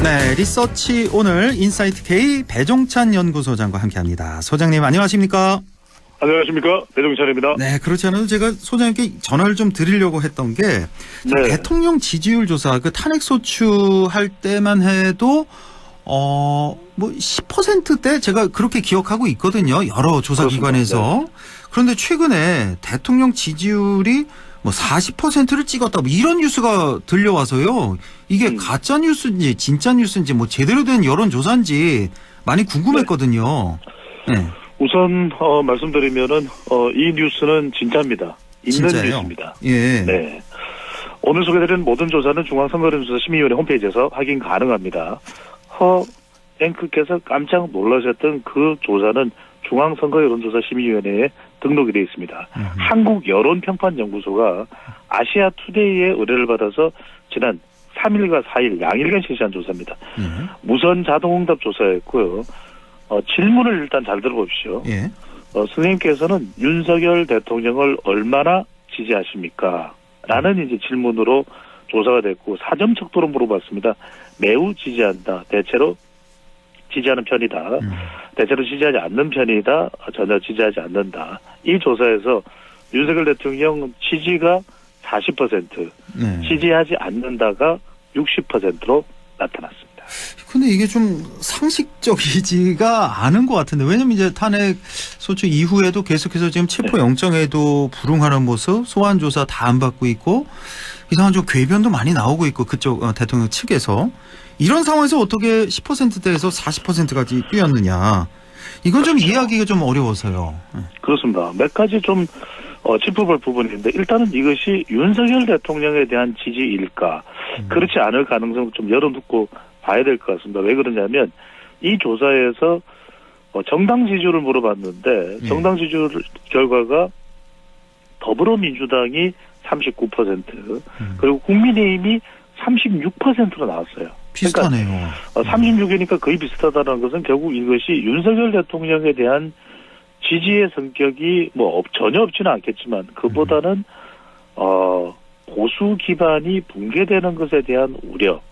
네, 리서치 오늘 인사이트 K 배종찬 연구소장과 함께합니다. 소장님 안녕하십니까? 안녕하십니까? 배종찬입니다. 네, 그렇지 않아도 제가 소장님께 전화를 좀 드리려고 했던 게 네. 대통령 지지율 조사 그 탄핵 소추할 때만 해도 뭐 10%대 제가 그렇게 기억하고 있거든요. 여러 조사기관에서. 네. 그런데 최근에 대통령 지지율이 뭐 40%를 찍었다. 뭐 이런 뉴스가 들려와서요. 이게 가짜 뉴스인지 진짜 뉴스인지 뭐 제대로 된 여론조사인지 많이 궁금했거든요. 네. 우선 말씀드리면은 이 뉴스는 진짜입니다. 있는 진짜예요? 뉴스입니다. 예. 네. 오늘 소개드린 모든 조사는 중앙선거여론조사심의위원회 홈페이지에서 확인 가능합니다. 허 앵커께서 깜짝 놀라셨던 그 조사는 중앙선거여론조사심의위원회에 등록이 되어 있습니다. 한국여론평판연구소가 아시아투데이의 의뢰를 받아서 지난 3일과 4일 양일간 실시한 조사입니다. 무선 자동응답 조사였고요. 질문을 일단 잘 들어보십시오. 예. 선생님께서는 윤석열 대통령을 얼마나 지지하십니까? 라는 이제 질문으로 조사가 됐고 4점 척도로 물어봤습니다. 매우 지지한다. 대체로 지지하는 편이다. 대체로 지지하지 않는 편이다. 전혀 지지하지 않는다. 이 조사에서 윤석열 대통령 지지가 40%, 지지하지 않는다가 60%로 나타났습니다. 근데 이게 좀 상식적이지가 않은 것 같은데, 왜냐면 이제 탄핵 소추 이후에도 계속해서 지금 체포영장에도 불응하는 모습, 소환조사 다 안 받고 있고, 이상한 좀 궤변도 많이 나오고 있고, 그쪽 대통령 측에서. 이런 상황에서 어떻게 10%대에서 40%까지 뛰었느냐. 이건 좀 이해하기가 좀 어려워서요. 그렇습니다. 몇 가지 좀 짚어볼 부분인데, 일단은 이것이 윤석열 대통령에 대한 지지일까, 그렇지 않을 가능성을 좀 열어놓고 봐야 될 것 같습니다. 왜 그러냐면 이 조사에서 정당 지지율을 물어봤는데 정당 지지율 결과가 더불어민주당이 39% 그리고 국민의힘이 36%로 나왔어요. 비슷하네요. 그러니까 36이니까 거의 비슷하다는 것은 결국 이것이 윤석열 대통령에 대한 지지의 성격이 뭐 전혀 없지는 않겠지만 그보다는 보수 기반이 붕괴되는 것에 대한 우려,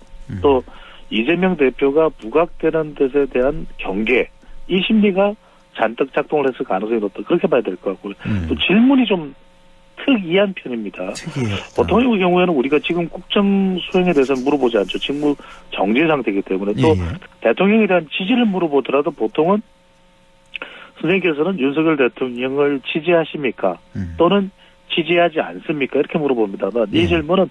또 이재명 대표가 부각되는 것에 대한 경계, 이 심리가 잔뜩 작동을 했을 가능성이 높다. 그렇게 봐야 될 것 같고요. 또 질문이 좀 특이한 편입니다. 보통의 경우에는 우리가 지금 국정 수행에 대해서 물어보지 않죠. 직무 정지 상태이기 때문에. 또 대통령에 대한 지지를 물어보더라도 보통은 선생님께서는 윤석열 대통령을 지지하십니까? 또는 지지하지 않습니까? 이렇게 물어봅니다만 이 질문은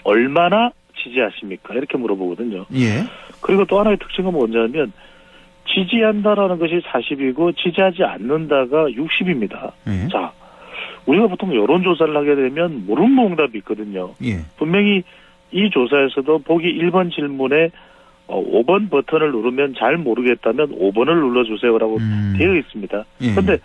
얼마나 지지하십니까? 이렇게 물어보거든요. 예. 그리고 또 하나의 특징은 뭐냐면 지지한다라는 것이 40이고 지지하지 않는다가 60입니다. 자, 우리가 보통 여론조사를 하게 되면 물음응답이 있거든요. 분명히 이 조사에서도 보기 1번 질문에 5번 버튼을 누르면 잘 모르겠다면 5번을 눌러주세요라고 되어 있습니다. 그런데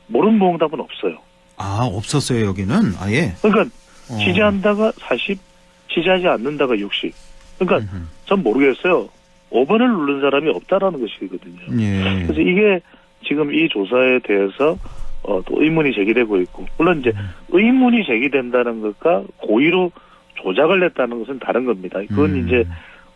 물음응답은 없어요. 아, 없었어요, 여기는? 아예? 그러니까 지지한다가 40, 지지하지 않는다가 60. 그러니까 전 모르겠어요. 5번을 누른 사람이 없다라는 것이거든요. 그래서 이게 지금 이 조사에 대해서 또 의문이 제기되고 있고, 물론 이제 의문이 제기된다는 것과 고의로 조작을 했다는 것은 다른 겁니다. 그건 이제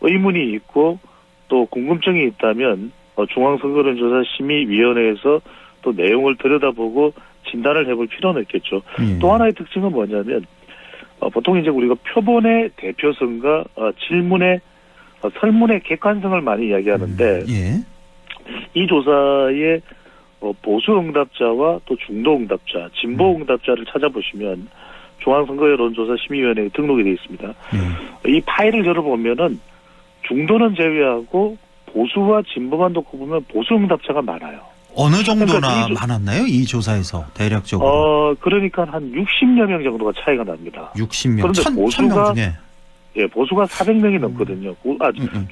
의문이 있고 또 궁금증이 있다면 중앙선거론조사심의위원회에서 또 내용을 들여다보고 진단을 해볼 필요는 있겠죠. 또 하나의 특징은 뭐냐면 보통 이제 우리가 표본의 대표성과 질문의 설문의 객관성을 많이 이야기하는데 이 조사의 보수 응답자와 또 중도 응답자, 진보 응답자를 찾아보시면 중앙선거여론조사심의위원회에 등록이 되어 있습니다. 이 파일을 열어보면은 중도는 제외하고 보수와 진보만 놓고 보면 보수 응답자가 많아요. 어느 정도나 많았나요? 이 조사에서 대략적으로. 그러니까 한 60여 명 정도가 차이가 납니다. 60명. 그런데 1000명 중에. 예, 보수가 400명이 넘거든요.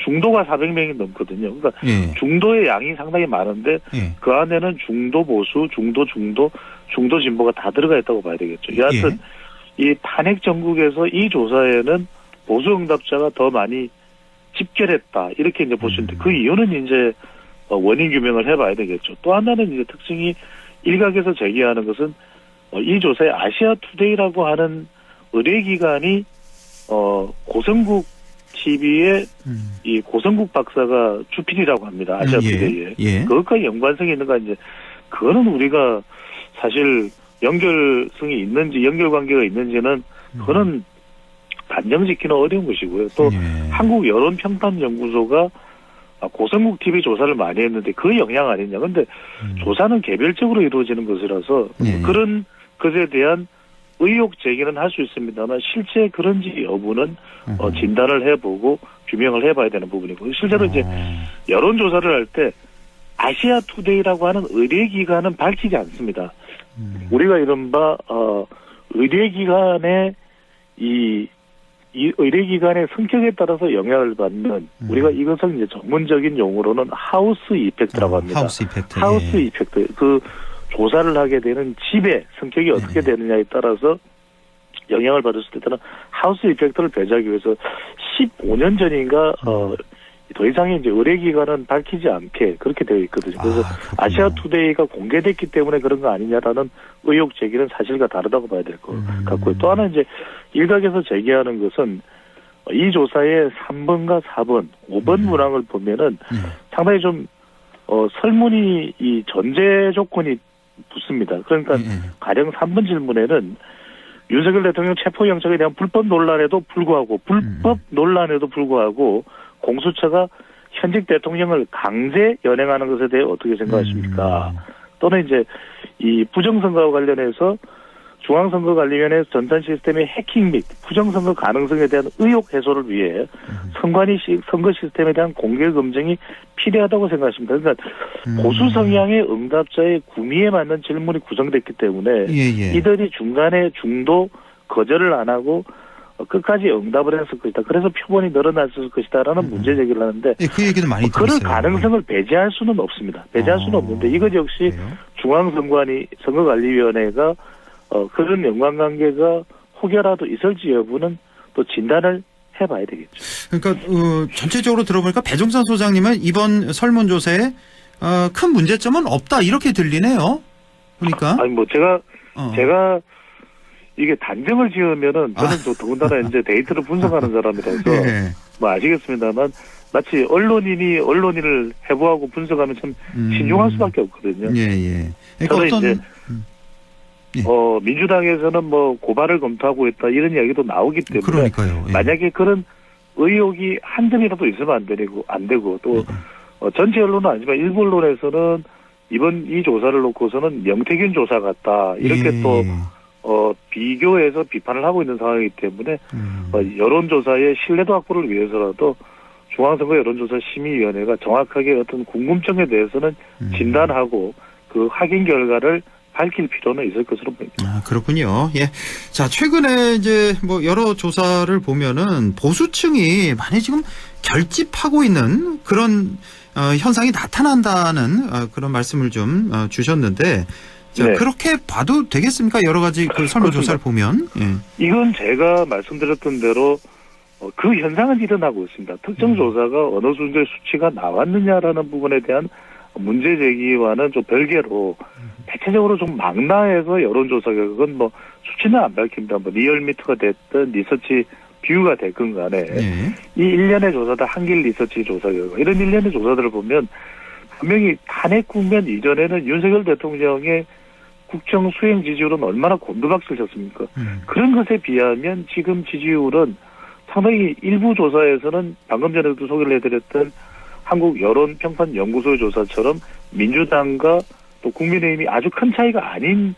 중도가 400명이 넘거든요. 그러니까 중도의 양이 상당히 많은데 그 안에는 중도 보수, 중도 진보가 다 들어가 있다고 봐야 되겠죠. 여하튼 이 탄핵 전국에서 이 조사에는 보수 응답자가 더 많이 집결했다. 이렇게 이제 보시는데 그 이유는 이제 원인 규명을 해봐야 되겠죠. 또 하나는 이제 특징이 일각에서 제기하는 것은 이 조사에 아시아 투데이라고 하는 의뢰기관이 고성국 TV의 이 고성국 박사가 주필이라고 합니다. 아시아 투데이에. 그것과 연관성이 있는가 이제 그거는 우리가 사실 연결성이 있는지 연결관계가 있는지는 그거는 단정짓기는 어려운 것이고요. 또 한국 여론평판연구소가 고성국 TV 조사를 많이 했는데 그 영향 아니냐. 근데 조사는 개별적으로 이루어지는 것이라서 그런 것에 대한 의혹 제기는 할 수 있습니다만 실제 그런지 여부는 진단을 해보고 규명을 해봐야 되는 부분이고 실제로 이제 여론조사를 할 때 아시아 투데이라고 하는 의뢰기관은 밝히지 않습니다. 우리가 이른바 의뢰기관의 이 의뢰기관의 성격에 따라서 영향을 받는 우리가 이것을 이제 전문적인 용어로는 하우스 이펙트라고 합니다. 하우스 이펙트. 하우스 이펙트. 그 조사를 하게 되는 집의 성격이 어떻게 되느냐에 따라서 영향을 받을 수도 있다는 하우스 이펙트를 배제하기 위해서 15년 전인가 더 이상의 이제 의뢰기관은 밝히지 않게 그렇게 되어 있거든요. 그래서 아시아 투데이가 공개됐기 때문에 그런 거 아니냐라는 의혹 제기는 사실과 다르다고 봐야 될 것 같고요. 또 하나 이제 일각에서 제기하는 것은 이 조사의 3번과 4번, 5번 문항을 보면은 상당히 좀 설문이 이 전제 조건이 붙습니다. 그러니까 가령 3번 질문에는 윤석열 대통령 체포영장에 대한 불법 논란에도 불구하고 공수처가 현직 대통령을 강제 연행하는 것에 대해 어떻게 생각하십니까? 또는 이제 이 부정선거와 관련해서 중앙선거관리위원회 전산 시스템의 해킹 및 부정선거 가능성에 대한 의혹 해소를 위해 선관위 선거 시스템에 대한 공개 검증이 필요하다고 생각하십니다. 그러니까 보수 성향의 응답자의 구미에 맞는 질문이 구성됐기 때문에 이들이 중간에 중도 거절을 안 하고 끝까지 응답을 했을 것이다. 그래서 표본이 늘어났을 것이다라는 문제 제기를 하는데 그 얘기는 많이 들었어요. 그럴 가능성을 배제할 수는 없습니다. 배제할 수는 없는데 이것 역시 중앙선관위원회가 그런 연관관계가 혹여라도 있을지 여부는 또 진단을 해봐야 되겠죠. 그러니까 전체적으로 들어보니까 배종찬 소장님은 이번 설문조사에 큰 문제점은 없다 이렇게 들리네요. 그러니까 아니 뭐 제가 이게 단정을 지으면은 저는 또 더군다나 이제 데이터를 분석하는 사람이라서 뭐 아시겠습니다만 마치 언론인을 해부하고 분석하면 참 신중할 수밖에 없거든요. 그러니까 저는 이제 민주당에서는 뭐 고발을 검토하고 있다 이런 이야기도 나오기 때문에 그러니까요. 만약에 그런 의혹이 한 점이라도 있으면 안 되고 또 전체 언론은 아니지만 일부 언론에서는 이번 이 조사를 놓고서는 명태균 조사 같다 이렇게 또 비교해서 비판을 하고 있는 상황이기 때문에 여론조사의 신뢰도 확보를 위해서라도 중앙선거 여론조사 심의위원회가 정확하게 어떤 궁금증에 대해서는 진단하고 그 확인 결과를 밝힐 필요는 있을 것으로 보입니다. 그렇군요. 예. 자, 최근에 이제 뭐 여러 조사를 보면은 보수층이 많이 지금 결집하고 있는 그런 현상이 나타난다는 그런 말씀을 좀 주셨는데 자, 그렇게 봐도 되겠습니까? 여러 가지 그 설문조사를 보면. 이건 제가 말씀드렸던 대로 그 현상은 일어나고 있습니다. 특정 조사가 어느 정도의 수치가 나왔느냐라는 부분에 대한 문제 제기와는 좀 별개로 대체적으로 좀 망라해서 여론조사 결과는 뭐 수치는 안 밝힙니다. 뭐 리얼미터가 됐든 리서치 뷰가 됐건 간에 이 일련의 조사다 한길 리서치 조사 결과 이런 일련의 조사들을 보면 분명히 탄핵 국면 이전에는 윤석열 대통령의 국정 수행 지지율은 얼마나 곤두박질 쳤습니까? 그런 것에 비하면 지금 지지율은 상당히 일부 조사에서는 방금 전에도 소개를 해드렸던 한국 여론평판연구소의 조사처럼 민주당과 또 국민의힘이 아주 큰 차이가 아닌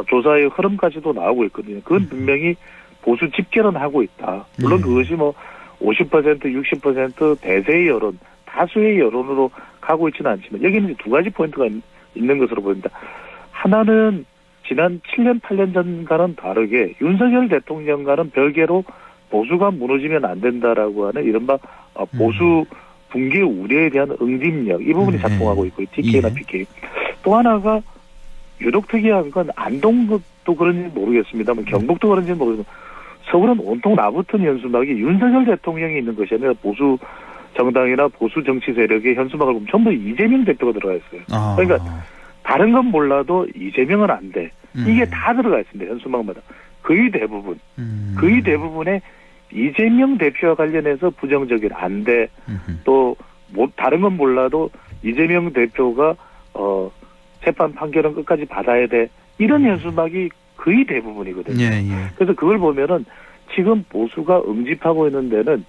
조사의 흐름까지도 나오고 있거든요. 그건 분명히 보수 집결은 하고 있다. 물론 그것이 뭐 50%, 60% 대세의 여론, 다수의 여론으로 가고 있지는 않지만 여기는 두 가지 포인트가 있는 것으로 보입니다. 하나는 지난 7년, 8년 전과는 다르게 윤석열 대통령과는 별개로 보수가 무너지면 안 된다라고 하는 이른바 보수 붕괴 우려에 대한 응집력, 이 부분이 작동하고 있고, TK나 PK. 또 하나가 유독 특이한 건 안동도 그런지 모르겠습니다만 경북도 그런지 모르겠습니다. 서울은 온통 나붙은 현수막이 윤석열 대통령이 있는 것이 아니라 보수 정당이나 보수 정치 세력의 현수막을 보면 전부 이재명 대표가 들어가 있어요. 그러니까 다른 건 몰라도 이재명은 안 돼. 이게 다 들어가 있습니다. 현수막마다. 거의 대부분에 이재명 대표와 관련해서 부정적인 안 돼. 또 뭐 다른 건 몰라도 이재명 대표가 재판 판결은 끝까지 받아야 돼. 이런 현수막이 거의 대부분이거든요. 그래서 그걸 보면은 지금 보수가 응집하고 있는 데는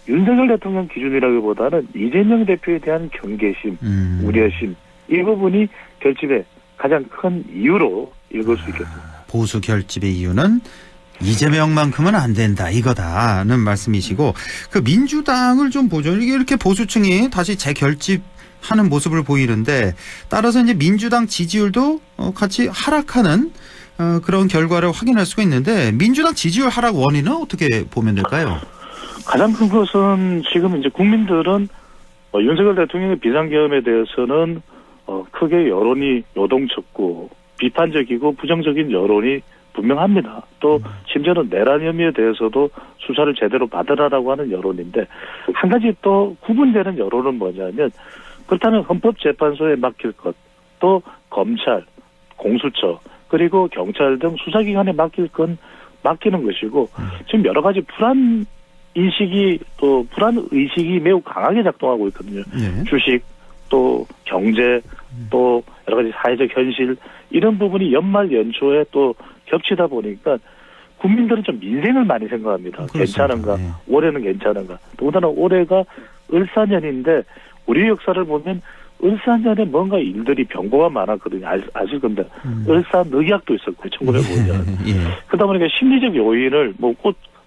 윤석열 대통령 기준이라기보다는 이재명 대표에 대한 경계심, 우려심, 이 부분이 결집의 가장 큰 이유로 읽을 수 있겠습니다. 보수 결집의 이유는 이재명만큼은 안 된다, 이거다는 말씀이시고, 그 민주당을 좀 보죠. 이렇게 보수층이 다시 재결집하는 모습을 보이는데, 따라서 이제 민주당 지지율도 같이 하락하는 그런 결과를 확인할 수가 있는데, 민주당 지지율 하락 원인은 어떻게 보면 될까요? 가장 큰 것은 지금 이제 국민들은 윤석열 대통령의 비상계엄에 대해서는 크게 여론이 요동쳤고 비판적이고 부정적인 여론이 분명합니다. 또 심지어는 내란 혐의에 대해서도 수사를 제대로 받으라라고 하는 여론인데, 한 가지 또 구분되는 여론은 뭐냐면, 그렇다면 헌법재판소에 맡길 것, 또 검찰, 공수처, 그리고 경찰 등 수사기관에 맡길 건 맡기는 것이고, 지금 여러 가지 불안 인식이 또 불안 의식이 매우 강하게 작동하고 있거든요. 주식, 또 경제, 또 여러 가지 사회적 현실, 이런 부분이 연말 연초에 또 겹치다 보니까 국민들은 좀 민생을 많이 생각합니다. 괜찮은가? 올해는 괜찮은가? 더군다나 올해가 을사년인데 우리 역사를 보면 을사년에 뭔가 일들이 변고가 많았거든요. 아실 겁니다. 을사늑약도 있었고 1905년. 그러다 보니까 심리적 요인을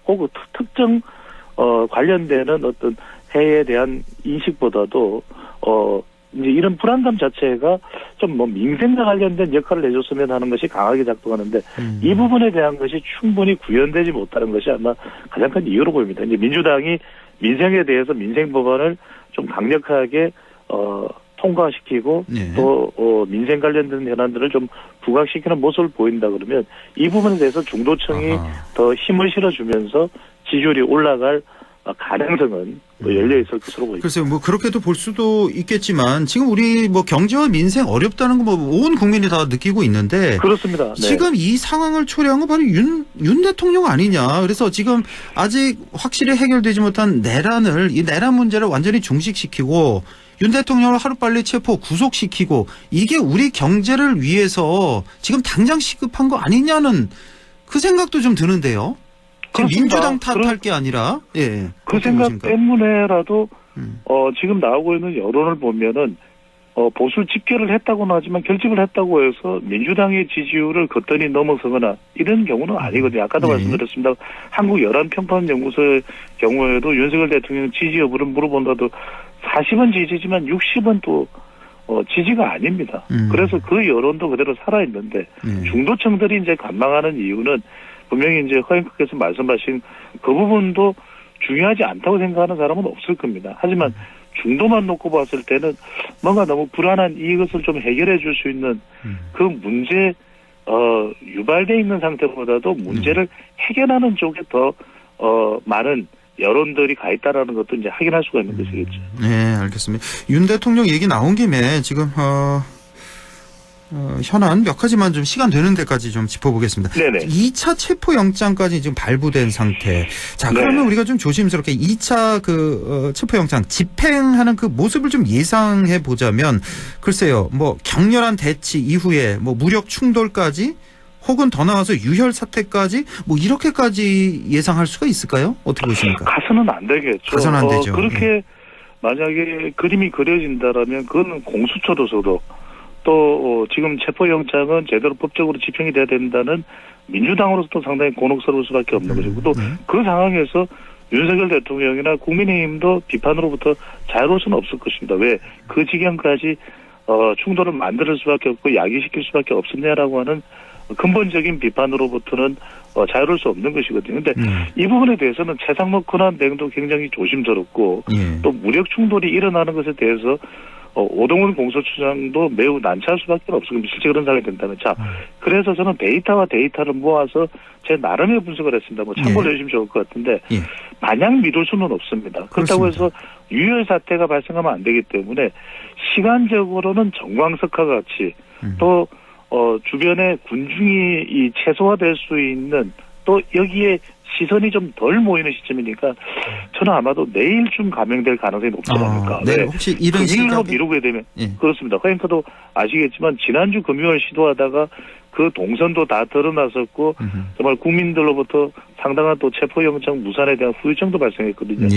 꼭 특정 관련되는 어떤 해에 대한 인식보다도 이제 이런 불안감 자체가 좀 민생과 관련된 역할을 해줬으면 하는 것이 강하게 작동하는데, 이 부분에 대한 것이 충분히 구현되지 못하는 것이 아마 가장 큰 이유로 보입니다. 이제 민주당이 민생에 대해서 민생 법안을 좀 강력하게 통과시키고 또 민생 관련된 현안들을 좀 부각시키는 모습을 보인다 그러면, 이 부분에 대해서 중도층이 더 힘을 실어주면서 지지율이 올라갈 가능성은 열려 있을 것으로 보입니다. 글쎄요, 그렇게도 볼 수도 있겠지만, 지금 우리 경제와 민생 어렵다는 거 온 국민이 다 느끼고 있는데. 그렇습니다. 지금 이 상황을 초래한 건 바로 윤 대통령 아니냐. 그래서 지금 아직 확실히 해결되지 못한 이 내란 문제를 완전히 종식시키고, 윤 대통령을 하루빨리 체포 구속시키고, 이게 우리 경제를 위해서 지금 당장 시급한 거 아니냐는 그 생각도 좀 드는데요. 지금 민주당 탓할 게 아니라, 그 생각 보십니까? 때문에라도 지금 나오고 있는 여론을 보면은 보수 집결을 했다고는 하지만 결집을 했다고 해서 민주당의 지지율을 거뜬히 넘어서거나 이런 경우는 아니거든요. 아까도 말씀드렸습니다. 한국 여론평판연구소의 경우에도 윤석열 대통령 지지 여부를 물어본다도 40은 지지지만 60은 또 지지가 아닙니다. 그래서 그 여론도 그대로 살아있는데, 중도층들이 이제 관망하는 이유는 분명히 이제 허영국께서 말씀하신 그 부분도 중요하지 않다고 생각하는 사람은 없을 겁니다. 하지만 중도만 놓고 봤을 때는 뭔가 너무 불안한 이것을 좀 해결해 줄 수 있는 그 문제, 유발되어 있는 상태보다도 문제를 해결하는 쪽에 더, 많은 여론들이 가 있다라는 것도 이제 확인할 수가 있는 것이겠죠. 네, 알겠습니다. 윤 대통령 얘기 나온 김에 지금, 현안 몇 가지만 좀 시간 되는 데까지 좀 짚어보겠습니다. 2차 체포영장까지 지금 발부된 상태. 자, 그러면 우리가 좀 조심스럽게 2차 체포영장 집행하는 그 모습을 좀 예상해 보자면, 글쎄요, 격렬한 대치 이후에 무력 충돌까지, 혹은 더 나아가서 유혈 사태까지, 이렇게까지 예상할 수가 있을까요? 어떻게 보십니까? 가서는 안 되겠죠. 가서는 안 되죠. 그렇게 만약에 그림이 그려진다라면 그건 공수처로서도, 또 지금 체포영장은 제대로 법적으로 집행이 돼야 된다는 민주당으로서도 상당히 곤혹스러울 수밖에 없는 것이고, 또 그 상황에서 윤석열 대통령이나 국민의힘도 비판으로부터 자유로울 수는 없을 것입니다. 왜? 그 지경까지 충돌을 만들 수밖에 없고 야기시킬 수밖에 없었냐라고 하는 근본적인 비판으로부터는 자유로울 수 없는 것이거든요. 근데 이 부분에 대해서는 최상목 권한 대행도 굉장히 조심스럽고 또 무력 충돌이 일어나는 것에 대해서 오동훈 공소처장도 매우 난처할 수밖에 없어요. 실제 그런 상황이 된다면. 자, 그래서 저는 데이터와 데이터를 모아서 제 나름의 분석을 했습니다. 뭐 참고를 해주시면 좋을 것 같은데 마냥 믿을 수는 없습니다. 그렇다고 해서 유혈 사태가 발생하면 안 되기 때문에 시간적으로는 정광석화 같이 또 주변에 군중이 최소화될 수 있는 또 여기에 시선이 좀 덜 모이는 시점이니까 저는 아마도 내일쯤 감행될 가능성이 높지 않을까. 네, 혹시 이런 금일로 미루게 되면 그렇습니다. 허앵커도 아시겠지만 지난주 금요일 시도하다가 그 동선도 다 드러났었고 정말 국민들로부터 상당한 또 체포영장 무산에 대한 후유증도 발생했거든요.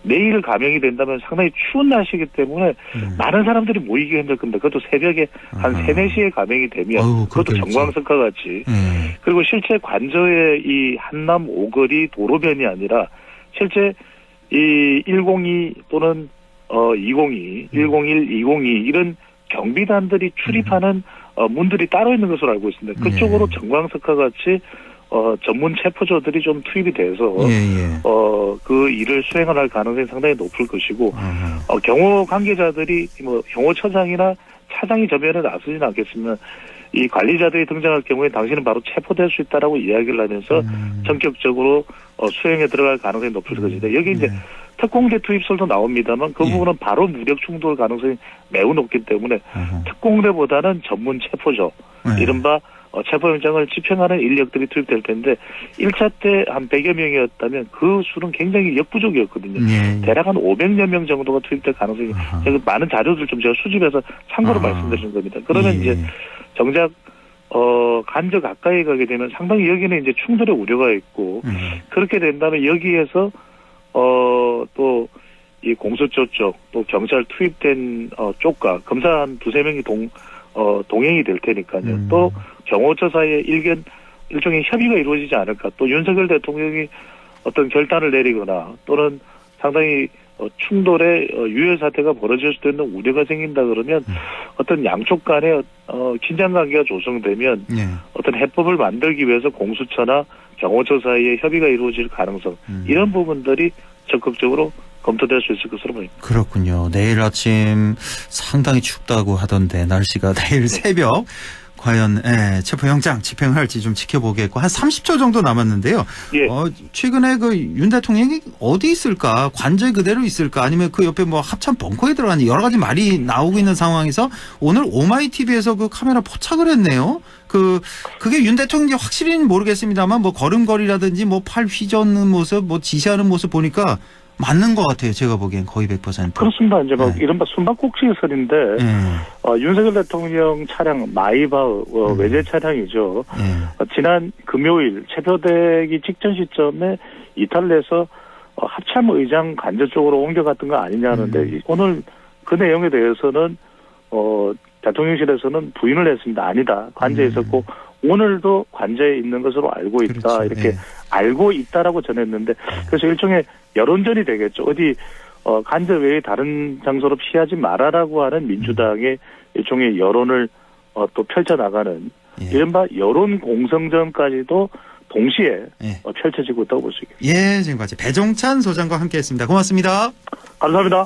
내일 감행이 된다면 상당히 추운 날씨이기 때문에 많은 사람들이 모이기 힘들 겁니다. 그것도 새벽에 한 3, 4시에 감행이 되면 그것도 정광석화 같이 그리고 실제 관저의 이 한남 오거리 도로변이 아니라 실제 이 102 또는 202, 101, 202 이런 경비단들이 출입하는 문들이 따로 있는 것으로 알고 있습니다. 그쪽으로 정광석화 같이 전문 체포조들이 좀 투입이 돼서 그 일을 수행을 할 가능성이 상당히 높을 것이고 경호 관계자들이 뭐 경호처장이나 차장이 저변에 나서지는 않겠지만 이 관리자들이 등장할 경우에 당신은 바로 체포될 수 있다라고 이야기를 하면서 전격적으로 수행에 들어갈 가능성이 높을 것입니다. 여기 이제 특공대 투입설도 나옵니다만 그 부분은 바로 무력 충돌 가능성이 매우 높기 때문에 특공대보다는 전문 체포조, 이른바 체포영장을 집행하는 인력들이 투입될 텐데 1차 때 한 100여 명이었다면 그 수는 굉장히 역부족이었거든요. 대략 한 500여 명 정도가 투입될 가능성이 많은 자료들 좀 제가 수집해서 참고로 말씀드리는 겁니다. 그러면 이제 정작 간저 가까이 가게 되면 상당히 여기는 이제 충돌의 우려가 있고 그렇게 된다면 여기에서 또 이 공수처 쪽 또 경찰 투입된 쪽과 검사 한 2-3명이 동행이 될 테니까요. 또 경호처 사이에 일종의 협의가 이루어지지 않을까. 또 윤석열 대통령이 어떤 결단을 내리거나 또는 상당히 충돌의 유혈 사태가 벌어질 수도 있는 우려가 생긴다 그러면 어떤 양쪽 간에 긴장 관계가 조성되면 어떤 해법을 만들기 위해서 공수처나 경호처 사이에 협의가 이루어질 가능성 이런 부분들이 적극적으로 검토될 수 있을 것으로 보입니다. 그렇군요. 내일 아침 상당히 춥다고 하던데 날씨가 내일 새벽 과연 체포영장 집행을 할지 좀 지켜보겠고 한 30초 정도 남았는데요. 최근에 그 윤 대통령이 어디 있을까? 관저에 그대로 있을까? 아니면 그 옆에 뭐 합참 벙커에 들어가니 여러 가지 말이 나오고 있는 상황에서 오늘 오마이TV에서 그 카메라 포착을 했네요. 그게 윤 대통령이 확실히는 모르겠습니다만 뭐 걸음걸이라든지 뭐 팔 휘젓는 모습, 뭐 지시하는 모습 보니까 맞는 것 같아요. 제가 보기엔 거의 100%. 그렇습니다. 이제 막 이른바 숨바꼭질설인데 윤석열 대통령 차량 마이바흐 외제 차량이죠. 지난 금요일 체포되기 직전 시점에 이탈해서 합참의장 관저 쪽으로 옮겨갔던 거 아니냐 하는데 오늘 그 내용에 대해서는 대통령실에서는 부인을 했습니다. 아니다. 관저에 있었고 오늘도 관저에 있는 것으로 알고 있다. 이렇게 알고 있다라고 전했는데 그래서 일종의 여론전이 되겠죠. 어디 관저 외에 다른 장소로 피하지 말아라고 하는 민주당의 일종의 여론을 또 펼쳐나가는 이른바 여론 공성전까지도 동시에 펼쳐지고 있다고 볼 수 있겠습니다. 지금까지 배종찬 소장과 함께했습니다. 고맙습니다. 감사합니다.